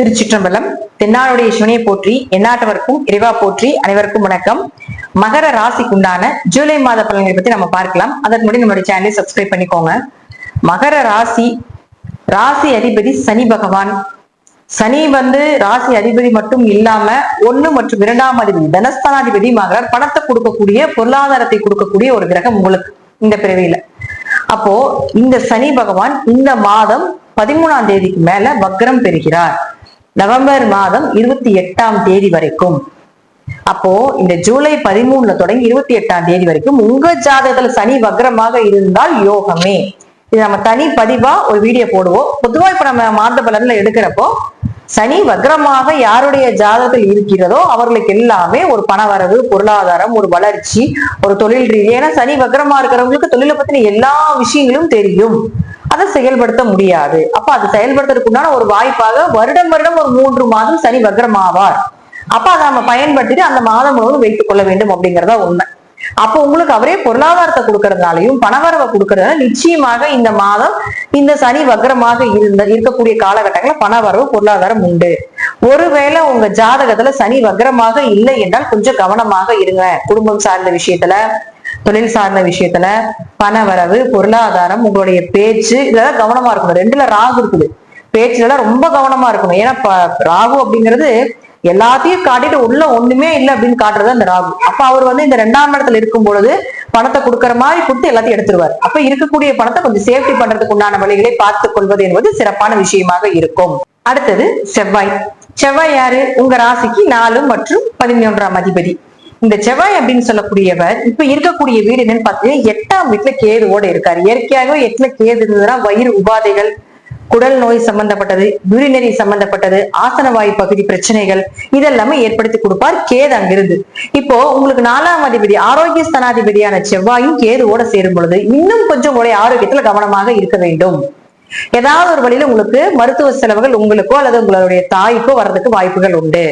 திருச்சிற்றம்பலம். தென்னாளுடைய சிவனையை போற்றி, எந்நாட்டவருக்கும் இறைவா போற்றி. அனைவருக்கும் வணக்கம். மகர ராசிக்குண்டான ஜூலை மாத பலன்களை பத்தி நம்ம பார்க்கலாம். அதற்கு முன்னாடி நம்மளுடைய சேனலை சப்ஸ்கிரைப் பண்ணிக்கோங்க. மகர ராசி, ராசி அதிபதி சனி பகவான். சனி ராசி அதிபதி மட்டும் இல்லாம 1 மற்றும் 2ஆம் அதிபதி தனஸ்தானாதிபதி மகர பணத்தை கொடுக்கக்கூடிய, பொருளாதாரத்தை கொடுக்கக்கூடிய ஒரு கிரகம் உங்களுக்கு இந்த பிறவியில. அப்போ இந்த சனி பகவான் இந்த மாதம் 13ஆம் தேதிக்கு மேல வக்ரம் பெறுகிறார். நவம்பர் மாதம் 28ஆம் தேதி வரைக்கும். அப்போ இந்த ஜூலை 13ல தொடங்கி 28ஆம் தேதி வரைக்கும் உங்க ஜாதகத்துல சனி வக்ரமாக இருந்தால் யோகமே. இது நம்ம தனி பதிவா ஒரு வீடியோ போடுவோம். பொதுவா இப்ப நம்ம மாத பலன்ல எடுக்கிறப்போ சனி வக்ரமாக யாருடைய ஜாதகத்தில் இருக்கிறதோ அவர்களுக்கு எல்லாமே ஒரு பணவரவு, பொருளாதாரம், ஒரு வளர்ச்சி, ஒரு தொழில் ரீதியா. ஏன்னா சனி வக்ரமா இருக்கிறவங்களுக்கு தொழிலை பத்தின எல்லா விஷயங்களும் தெரியும், அதை செயல்படுத்த முடியாது. அப்ப அதை செயல்படுத்துறதுக்கு உண்டான ஒரு வாய்ப்பாக வருடம் ஒரு 3 மாதம் சனி வக்ரமாவார். அப்ப அதை நம்ம பயன்படுத்திட்டு அந்த மாதம் முழுவதும் வைத்துக் கொள்ள வேண்டும் அப்படிங்கறதா உண்மை. அப்போ உங்களுக்கு அவரே பொருளாதாரத்தை கொடுக்கறதுனாலையும் பணவரவை கொடுக்கறதுனால நிச்சயமாக இந்த மாதம் இந்த சனி வக்ரமாக இருக்கக்கூடிய காலகட்டங்களில் பணவரவு, பொருளாதாரம் உண்டு. ஒருவேளை உங்க ஜாதகத்துல சனி வக்ரமாக இல்லை என்றால் கொஞ்சம் கவனமாக இருங்க. குடும்பம் சார்ந்த விஷயத்துல, தொழில் சார்ந்த விஷயத்துல, பணவரவு, பொருளாதாரம், உங்களுடைய பேச்சு இதெல்லாம் கவனமா இருக்கணும். 2ல ராகு இருக்குது, பேச்சுல ரொம்ப கவனமா இருக்கணும். ஏன்னா ராகு அப்படிங்கிறது எல்லாத்தையும் காட்டிட்டு உள்ள ஒண்ணுமே இல்லை அப்படின்னு காட்டுறது அந்த ராகு. அப்ப அவர் இந்த 2ஆம் இடத்துல இருக்கும் பொழுது பணத்தை கொடுக்கற மாதிரி கொடுத்து எல்லாத்தையும் எடுத்துருவார். அப்ப இருக்கக்கூடிய பணத்தை கொஞ்சம் சேஃப்டி பண்றதுக்கு உண்டான வழிகளை பார்த்துக் கொள்வது என்பது சிறப்பான விஷயமாக இருக்கும். அடுத்தது செவ்வாய். செவ்வாய் யாரு? உங்க ராசிக்கு 4 மற்றும் 11ஆம் அதிபதி. இந்த செவ்வாய் அப்படின்னு சொல்லக்கூடியவர் இப்ப இருக்கக்கூடிய வீடு என்னன்னு பார்த்தீங்கன்னா 8ஆம் வீட்டுல கேதுவோட இருக்காரு. இயற்கையாகவே 8ல கேது இருந்ததுன்னா வயிறு உபாதைகள், குடல் நோய் சம்பந்தப்பட்டது, யூரினரி சம்பந்தப்பட்டது, ஆசனவாயு பகுதி பிரச்சனைகள் இதெல்லாமே ஏற்படுத்தி கொடுப்பார் கேது அங்கிருந்து. இப்போ உங்களுக்கு 4ஆம் அதிபதி ஆரோக்கிய ஸ்தானாதிபதியான செவ்வாயும் கேதுவோட சேரும் பொழுது இன்னும் கொஞ்சம் உங்களுடைய ஆரோக்கியத்துல கவனமாக இருக்க வேண்டும். ஏதாவது ஒரு வழியில உங்களுக்கு மருத்துவ செலவுகள் உங்களுக்கோ அல்லது உங்களுடைய தாய்க்கோ வர்றதுக்கு வாய்ப்புகள் உண்டு.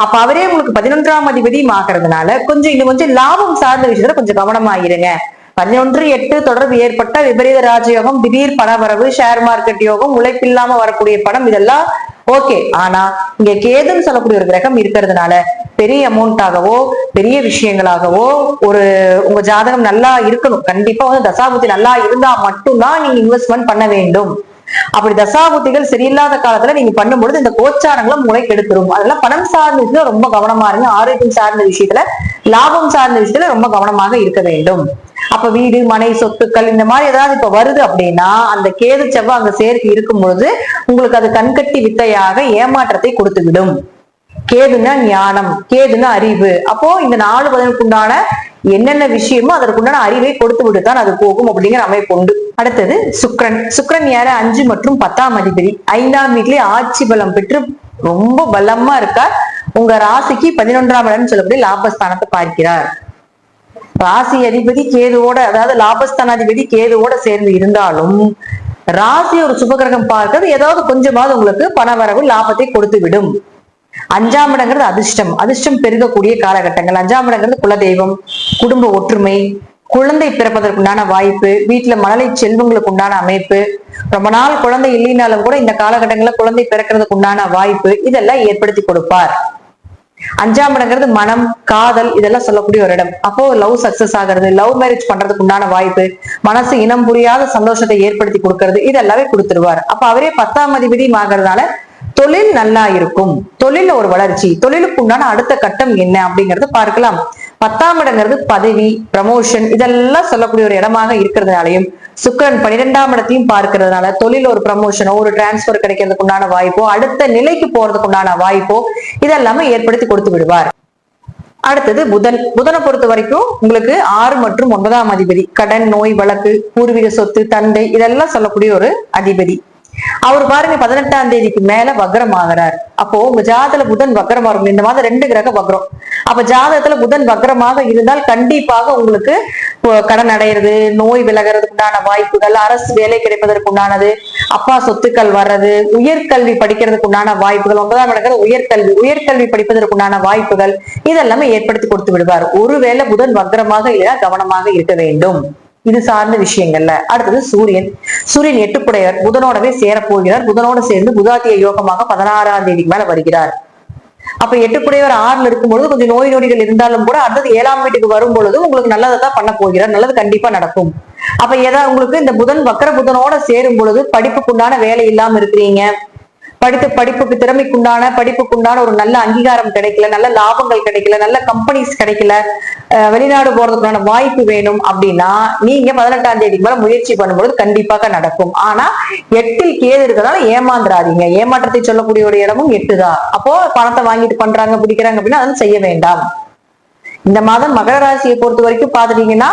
அப்ப அவரே உங்களுக்கு 11ஆம் அதிபதியும் ஆகிறதுனால இன்னும் கொஞ்சம் லாபம் சார்ந்த விஷயத்துல கொஞ்சம் கவனமாயிருங்க. 11-8 தொடர்பு ஏற்பட்ட விபரீத ராஜயோகம், திடீர் பணவரவு, ஷேர் மார்க்கெட் யோகம், உழைப்பில்லாம வரக்கூடிய பணம் இதெல்லாம் ஓகே. ஆனா இங்க கேதுன்னு சொல்லக்கூடிய ஒரு கிரகம் இருக்கிறதுனால பெரிய அமௌண்டாகவோ பெரிய விஷயங்களாகவோ உங்க ஜாதகம் நல்லா இருக்கணும். கண்டிப்பா தசாபுத்தி நல்லா இருந்தா மட்டும்தான் நீங்க இன்வெஸ்ட்மெண்ட் பண்ண வேண்டும். அப்படி தசாபுத்திகள் சரியில்லாத காலத்துல நீங்க பண்ணும்பொழுது இந்த கோச்சாரங்களும் உங்களை கெடுத்துரும். அதெல்லாம் பணம் சார்ந்த விஷயத்துல ரொம்ப கவனமா இருங்க. ஆரோக்கியம் சார்ந்த விஷயத்துல, லாபம் சார்ந்த விஷயத்துல ரொம்ப கவனமாக இருக்க வேண்டும். அப்ப வீடு, மனை, சொத்துக்கள் இந்த மாதிரி ஏதாவது இப்ப வருது அப்படின்னா அந்த கேது செவ்வாய் அங்க சேர்த்து இருக்கும் பொழுது உங்களுக்கு அது கண்கட்டி வித்தையாக ஏமாற்றத்தை கொடுத்து விடும். கேதுன்னா ஞானம், கேதுன்னா அறிவு. அப்போ இந்த 4 பதிலுக்குண்டான என்னென்ன விஷயமோ அதற்குண்டான அறிவை கொடுத்து விட்டுதான் அது போகும் அப்படிங்கிற அமைப்பு உண்டு. அடுத்தது சுக்கிரன். சுக்கிரன் யாரு? 5 மற்றும் 10ஆம் அதிபதி. 5ஆம் வீட்டிலே ஆட்சி பலம் பெற்று ரொம்ப பலமா இருக்கார். உங்க ராசிக்கு 11ஆம் இடம்னு சொல்லக்கூடிய லாபஸ்தானத்தை பார்க்கிறார். ராசி அதிபதி கேதுவோட, அதாவது லாபஸ்தானாதிபதி கேதுவோட சேர்ந்து இருந்தாலும் ராசி ஒரு சுபகிரகம் பார்க்கிறது ஏதாவது கொஞ்சமாவது உங்களுக்கு பணவரவு, லாபத்தை கொடுத்து விடும். 5ஆம் இடங்கிறது அதிர்ஷ்டம், அதிர்ஷ்டம் பெருகக்கூடிய காலகட்டங்கள். 5ஆம் இடங்கிறது குலதெய்வம், குடும்ப ஒற்றுமை, குழந்தை பிறப்பதற்குண்டான வாய்ப்பு, வீட்டுல மழலை செல்வங்களுக்கு உண்டான அமைப்பு, ரொம்ப நாள் குழந்தை இல்லைனாலும் கூட இந்த காலகட்டங்கள்ல குழந்தை பிறக்கிறதுக்கு உண்டான வாய்ப்பு இதெல்லாம் ஏற்படுத்தி கொடுப்பார். 5ஆம் இடங்கிறது மனம், காதல் இதெல்லாம் சொல்லக்கூடிய ஒரு இடம். அப்போ லவ் சக்சஸ் ஆகிறது, லவ் மேரேஜ் பண்றதுக்கு உண்டான வாய்ப்பு, மனசு இனம் புரியாத சந்தோஷத்தை ஏற்படுத்தி கொடுக்கறது இதெல்லாமே கொடுத்துருவார். அப்ப அவரே 10ஆம் அதிபதியும் ஆகிறதுனால தொழில் நல்லா இருக்கும். தொழில ஒரு வளர்ச்சி, தொழிலுக்கு உண்டான அடுத்த கட்டம் என்ன அப்படிங்கறது பார்க்கலாம். 10ஆம் இடங்கிறது பதவி, ப்ரமோஷன் இதெல்லாம் சொல்லக்கூடிய ஒரு இடமாக இருக்கிறதுனாலையும் சுக்கிரன் 12ஆம் இடத்தையும் பார்க்கிறதுனால தொழில் ஒரு ப்ரமோஷனோ, ஒரு டிரான்ஸ்பர் கிடைக்கிறதுக்கு உண்டான வாய்ப்போ, அடுத்த நிலைக்கு போறதுக்கு உண்டான வாய்ப்போ இதெல்லாமே ஏற்படுத்தி கொடுத்து விடுவார். அடுத்தது புதன். புதனை பொறுத்த வரைக்கும் உங்களுக்கு 6 மற்றும் 9ஆம் அதிபதி. கடன், நோய், வழக்கு, பூர்வீக சொத்து, தந்தை இதெல்லாம் சொல்லக்கூடிய ஒரு அதிபதி. அவர் பாருங்க 18ஆம் தேதிக்கு மேல வக்ரம் ஆகிறார். அப்போ உங்க ஜாதகத்துல புதன் வக்ரமா இருக்கும். இந்த மாதிரி 2 கிரகம் வக்ரம். அப்ப ஜாதகத்துல புதன் வக்ரமாக இருந்தால் கண்டிப்பாக உங்களுக்கு கடன் அடையிறது, நோய் விலகிறதுக்கு உண்டான வாய்ப்புகள், அரசு வேலை கிடைப்பதற்கு உண்டானது, அப்பா சொத்துக்கள் வர்றது, உயர்கல்வி படிக்கிறதுக்கு உண்டான வாய்ப்புகள், 9ஆம் இடத்துல உயர்கல்வி படிப்பதற்கு உண்டான வாய்ப்புகள் இதெல்லாமே ஏற்படுத்தி கொடுத்து விடுவார். ஒருவேளை புதன் வக்ரமாக இல்லையா கவனமாக இருக்க வேண்டும். இது சார்ந்த விஷயங்கள்ல. அடுத்தது சூரியன். சூரியன் எட்டுக்குடையவர், புதனோடவே சேர போகிறார். புதனோட சேர்ந்து புதாத்திய யோகமாக 16ஆம் தேதிக்கு மேல வருகிறார். அப்ப எட்டுக்குடையவர் 6ல இருக்கும்பொழுது கொஞ்சம் நோய் நொடிகள் இருந்தாலும் கூட அடுத்தது 7ஆம் வீட்டுக்கு வரும் பொழுது உங்களுக்கு நல்லதான் பண்ண போகிறார். நல்லது கண்டிப்பா நடக்கும். அப்ப ஏதாவது உங்களுக்கு இந்த புதன் வக்கர புதனோட சேரும் பொழுது படிப்புக்குண்டான வேலை இல்லாம இருக்கிறீங்க, படிப்புக்கு திறமைக்குண்டான படிப்புக்குண்டான ஒரு நல்ல அங்கீகாரம் கிடைக்கல, நல்ல லாபங்கள் கிடைக்கல, நல்ல கம்பெனிஸ் கிடைக்கல, வெளிநாடு போறதுக்கான வாய்ப்பு வேணும் அப்படின்னா நீங்க 18ஆம் தேதிக்கு மேல முயற்சி பண்ணும்போது கண்டிப்பாக நடக்கும். ஆனா 8ல் கேது இருக்கிறதால ஏமாந்துடாதீங்க. ஏமாற்றத்தை சொல்லக்கூடிய ஒரு இடமும் 8 தான். அப்போ பணத்தை வாங்கிட்டு பண்றாங்க பிடிக்கிறாங்க அப்படின்னா அதெல்லாம் செய்ய வேண்டாம். இந்த மாதம் மகர ராசியை பொறுத்த வரைக்கும் பாத்துட்டீங்கன்னா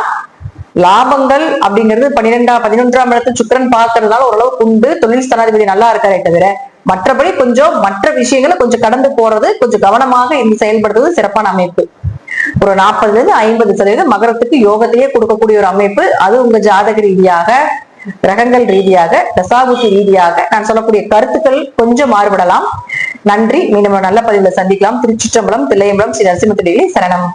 லாபங்கள் அப்படிங்கிறது 11ஆம் இடத்துல சுக்கிரன் பார்க்கறதுனால ஓரளவுக்கு உண்டு. தொழில் ஸ்தானாதிபதி நல்லா இருக்காரே தவிர மற்றபடி கொஞ்சம் மற்ற விஷயங்களை கொஞ்சம் கடந்து போறது, கொஞ்சம் கவனமாக இருந்து செயல்படுத்துவது சிறப்பான அமைப்பு. ஒரு 40% மகரத்துக்கு யோகத்தையே கொடுக்கக்கூடிய ஒரு அமைப்பு. அது உங்க ஜாதக ரீதியாக, கிரகங்கள் ரீதியாக, தசாபுத்தி ரீதியாக நான் சொல்லக்கூடிய கருத்துக்கள் கொஞ்சம் மாறுபடலாம். நன்றி. மீண்டும் நல்ல பதிவுல சந்திக்கலாம். திருச்சிற்றம்பலம், தில்லையம்பலம், ஸ்ரீ நரசிம்ம சரணம்.